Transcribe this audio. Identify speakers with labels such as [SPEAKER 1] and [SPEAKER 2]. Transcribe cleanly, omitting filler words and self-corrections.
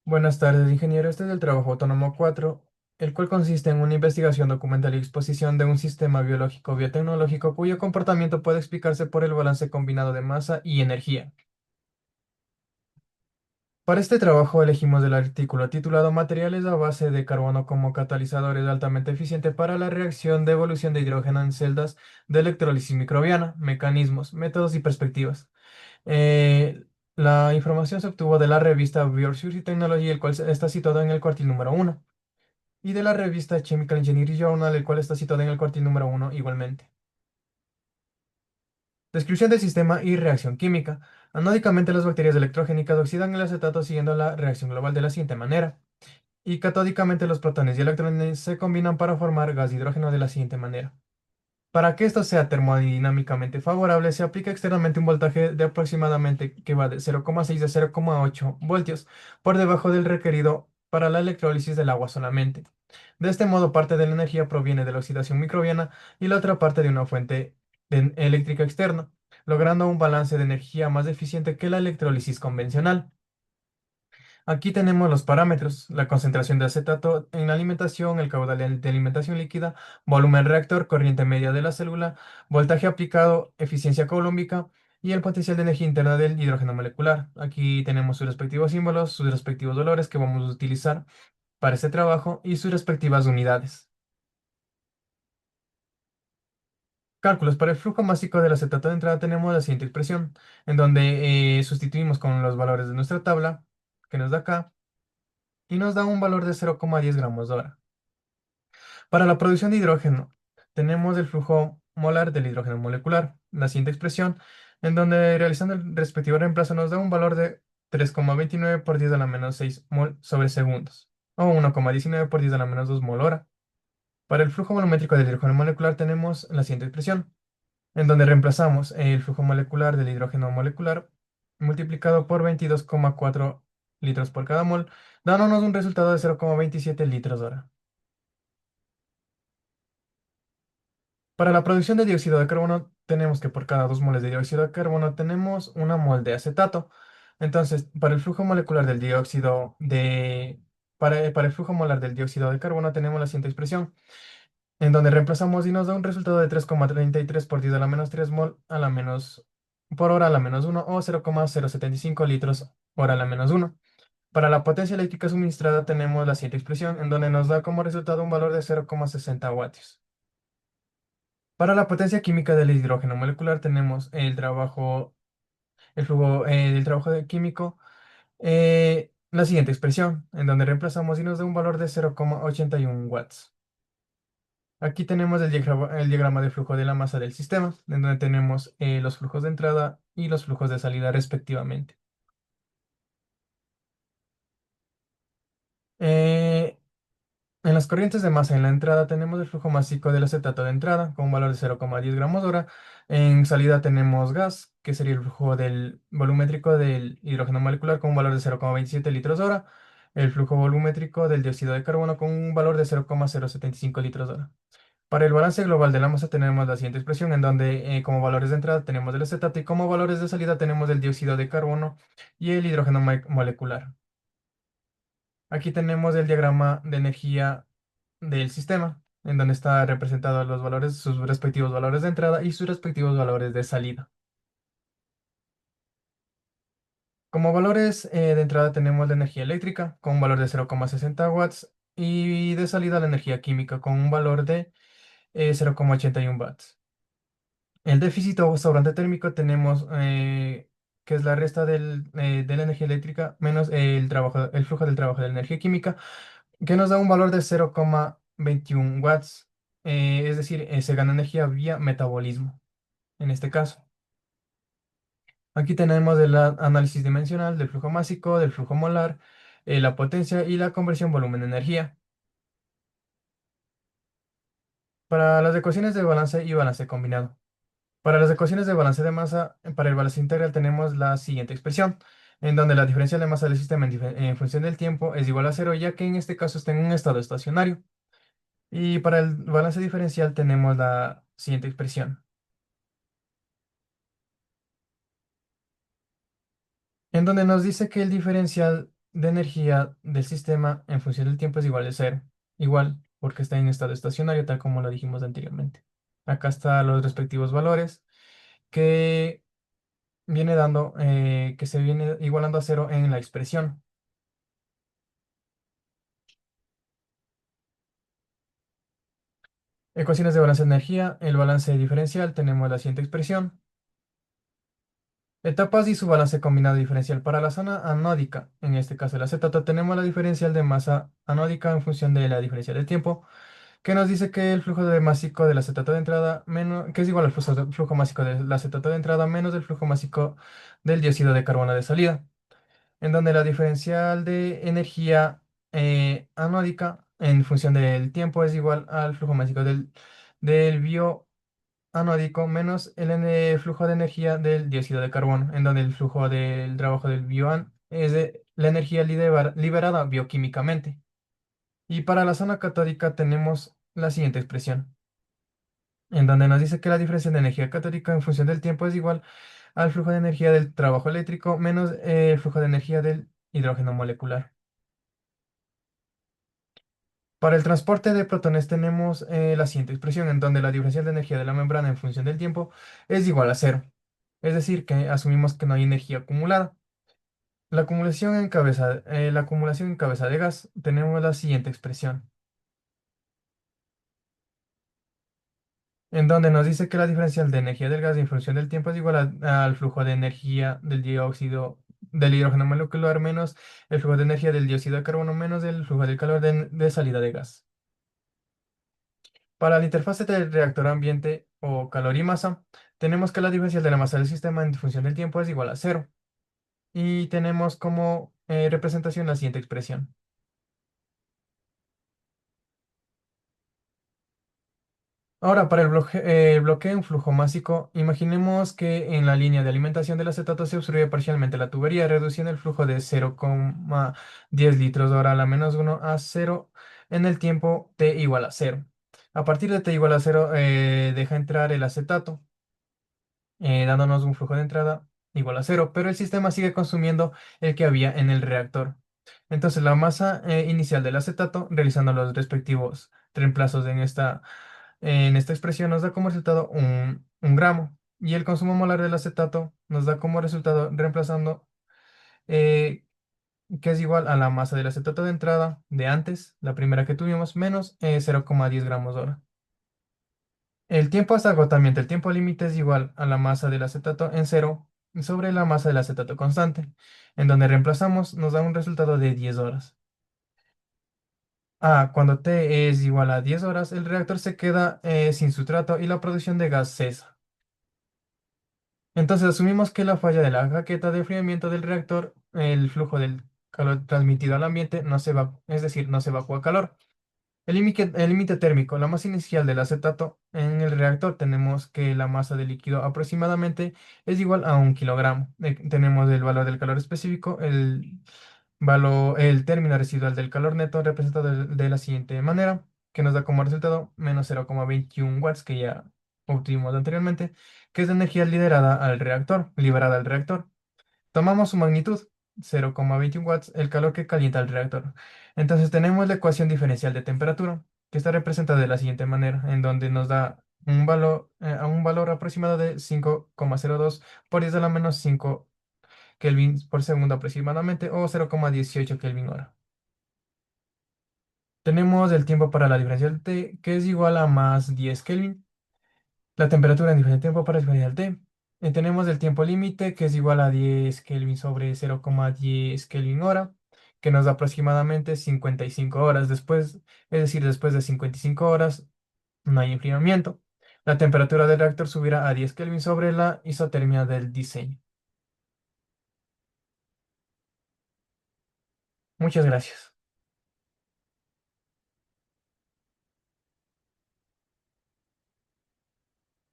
[SPEAKER 1] Buenas tardes, ingeniero. Este es el trabajo autónomo 4, el cual consiste en una investigación documental y exposición de un sistema biológico biotecnológico cuyo comportamiento puede explicarse por el balance combinado de masa y energía. Para este trabajo elegimos el artículo titulado Materiales a base de carbono como catalizadores altamente eficiente para la reacción de evolución de hidrógeno en celdas de electrólisis microbiana, mecanismos, métodos y perspectivas. Eh, la información se obtuvo de la revista Bioresource Technology, el cual está situado en el cuartil número 1, y de la revista Chemical Engineering Journal, el cual está situado en el cuartil número 1 igualmente. Descripción del sistema y reacción química. Anódicamente, las bacterias electrogénicas oxidan el acetato siguiendo la reacción global de la siguiente manera. Y catódicamente, los protones y electrones se combinan para formar gas de hidrógeno de la siguiente manera. Para que esto sea termodinámicamente favorable, se aplica externamente un voltaje de aproximadamente que va de 0,6 a 0,8 voltios por debajo del requerido para la electrólisis del agua solamente. De este modo, parte de la energía proviene de la oxidación microbiana y la otra parte de una fuente eléctrica externa, logrando un balance de energía más eficiente que la electrólisis convencional. Aquí tenemos los parámetros: la concentración de acetato en la alimentación, el caudal de alimentación líquida, volumen reactor, corriente media de la célula, voltaje aplicado, eficiencia colómbica y el potencial de energía interna del hidrógeno molecular. Aquí tenemos sus respectivos símbolos, sus respectivos valores que vamos a utilizar para este trabajo y sus respectivas unidades. Cálculos. Para el flujo másico del acetato de entrada tenemos la siguiente expresión, en donde sustituimos con los valores de nuestra tabla, que nos da acá, y nos da un valor de 0,10 gramos hora. Para la producción de hidrógeno, tenemos el flujo molar del hidrógeno molecular, la siguiente expresión, en donde realizando el respectivo reemplazo nos da un valor de 3,29 por 10 a la menos 6 mol sobre segundos, o 1,19 por 10 a la menos 2 mol hora. Para el flujo volumétrico del hidrógeno molecular tenemos la siguiente expresión, en donde reemplazamos el flujo molecular del hidrógeno molecular multiplicado por 22,4 litros por cada mol, dándonos un resultado de 0,27 litros hora. Para la producción de dióxido de carbono tenemos que por cada 2 moles de dióxido de carbono tenemos una mol de acetato. Entonces, para el flujo molecular del dióxido de... para el flujo molar del dióxido de carbono tenemos la siguiente expresión, en donde reemplazamos y nos da un resultado de 3,33 por 10 a la menos 3 mol a la menos por hora a la menos 1 o 0,075 litros hora a la menos 1. Para la potencia eléctrica suministrada tenemos la siguiente expresión, en donde nos da como resultado un valor de 0,60 vatios. Para la potencia química del hidrógeno molecular tenemos el trabajo químico, la siguiente expresión, en donde reemplazamos y nos da un valor de 0,81 watts. Aquí tenemos el diagrama de flujo de la masa del sistema, en donde tenemos los flujos de entrada y los flujos de salida respectivamente. Eh, En las corrientes de masa en la entrada tenemos el flujo másico del acetato de entrada con un valor de 0,10 gramos hora. En salida tenemos gas, que sería el flujo del volumétrico del hidrógeno molecular con un valor de 0,27 litros hora. El flujo volumétrico del dióxido de carbono con un valor de 0,075 litros hora. Para el balance global de la masa tenemos la siguiente expresión, en donde como valores de entrada tenemos el acetato y como valores de salida tenemos el dióxido de carbono y el hidrógeno molecular. Aquí tenemos el diagrama de energía del sistema, en donde están representados los valores, sus respectivos valores de entrada y sus respectivos valores de salida. Como valores de entrada tenemos la energía eléctrica con un valor de 0,60 watts y de salida la energía química con un valor de 0,81 watts. El déficit o sobrante térmico tenemos que es la resta de la energía eléctrica menos el flujo del trabajo de la energía química, que nos da un valor de 0,21 watts, es decir, se gana energía vía metabolismo, en este caso. Aquí tenemos el análisis dimensional del flujo másico, del flujo molar, la potencia y la conversión volumen-energía. Para las ecuaciones de balance y balance combinado. Para las ecuaciones de balance de masa, para el balance integral tenemos la siguiente expresión, en donde la diferencia de masa del sistema en función del tiempo es igual a cero, ya que en este caso está en un estado estacionario. Y para el balance diferencial tenemos la siguiente expresión, en donde nos dice que el diferencial de energía del sistema en función del tiempo es igual a cero. Igual, porque está en estado estacionario, tal como lo dijimos anteriormente. Acá están los respectivos valores que viene dando, que se viene igualando a cero en la expresión. Ecuaciones de balance de energía. El balance diferencial tenemos la siguiente expresión. Etapas y su balance combinado diferencial para la zona anódica. En este caso, el acetato, tenemos la diferencial de masa anódica en función de la diferencial de tiempo, que nos dice que el flujo de másico del acetato de entrada menos, que es igual al flujo másico del acetato de entrada menos el flujo másico del dióxido de carbono de salida, en donde la diferencial de energía anódica en función del tiempo es igual al flujo másico del anódico menos el flujo de energía del dióxido de carbono, en donde el flujo del trabajo del bioan es de la energía liberada bioquímicamente. Y para la zona catódica tenemos la siguiente expresión, en donde nos dice que la diferencia de energía catódica en función del tiempo es igual al flujo de energía del trabajo eléctrico menos el flujo de energía del hidrógeno molecular. Para el transporte de protones tenemos la siguiente expresión, en donde la diferencial de energía de la membrana en función del tiempo es igual a cero. Es decir, que asumimos que no hay energía acumulada. La acumulación en cabeza de gas, tenemos la siguiente expresión, en donde nos dice que la diferencial de energía del gas en función del tiempo es igual al flujo de energía del dióxido del hidrógeno molecular menos el flujo de energía del dióxido de carbono menos el flujo de calor de salida de gas. Para la interfaz del reactor ambiente o calor y masa, tenemos que la diferencial de la masa del sistema en función del tiempo es igual a cero. Y tenemos como representación la siguiente expresión. Ahora, para el bloqueo en flujo másico, imaginemos que en la línea de alimentación del acetato se obstruye parcialmente la tubería, reduciendo el flujo de 0,10 litros hora a la -1 a cero en el tiempo t igual a cero. A partir de t igual a cero, deja entrar el acetato, dándonos un flujo de entrada igual a cero, pero el sistema sigue consumiendo el que había en el reactor. Entonces, la masa inicial del acetato, realizando los respectivos reemplazos en esta expresión, nos da como resultado un gramo. Y el consumo molar del acetato nos da como resultado, reemplazando, eh, que es igual a la masa del acetato de entrada de antes, la primera que tuvimos, menos 0,10 gramos hora. El tiempo hasta agotamiento, el tiempo límite es igual a la masa del acetato en cero sobre la masa del acetato constante, en donde reemplazamos nos da un resultado de 10 horas. Cuando T es igual a 10 horas, el reactor se queda sin sustrato y la producción de gas cesa. Entonces asumimos que la falla de la jaqueta de enfriamiento del reactor, el flujo del calor transmitido al ambiente no se va, es decir, no se evacúa calor. El límite térmico, la masa inicial del acetato en el reactor, tenemos que la masa del líquido aproximadamente es igual a 1 kilogramo. Tenemos el valor del calor específico, el término residual del calor neto representado de la siguiente manera, que nos da como resultado menos 0,21 watts, que ya obtuvimos anteriormente, que es la energía liberada al reactor. Tomamos su magnitud, 0,21 watts, el calor que calienta el reactor. Entonces tenemos la ecuación diferencial de temperatura, que está representada de la siguiente manera, en donde nos da a un valor aproximado de 5,02 por 10 a la menos 5 Kelvin por segundo aproximadamente, o 0,18 Kelvin hora. Tenemos el tiempo para la diferencial T, que es igual a más 10 Kelvin. La temperatura en diferente tiempo para diferencial T. Tenemos el tiempo límite, que es igual a 10 Kelvin sobre 0,10 Kelvin hora, que nos da aproximadamente 55 horas después, es decir, después de 55 horas no hay enfriamiento. La temperatura del reactor subirá a 10 Kelvin sobre la isotermia del diseño. Muchas gracias.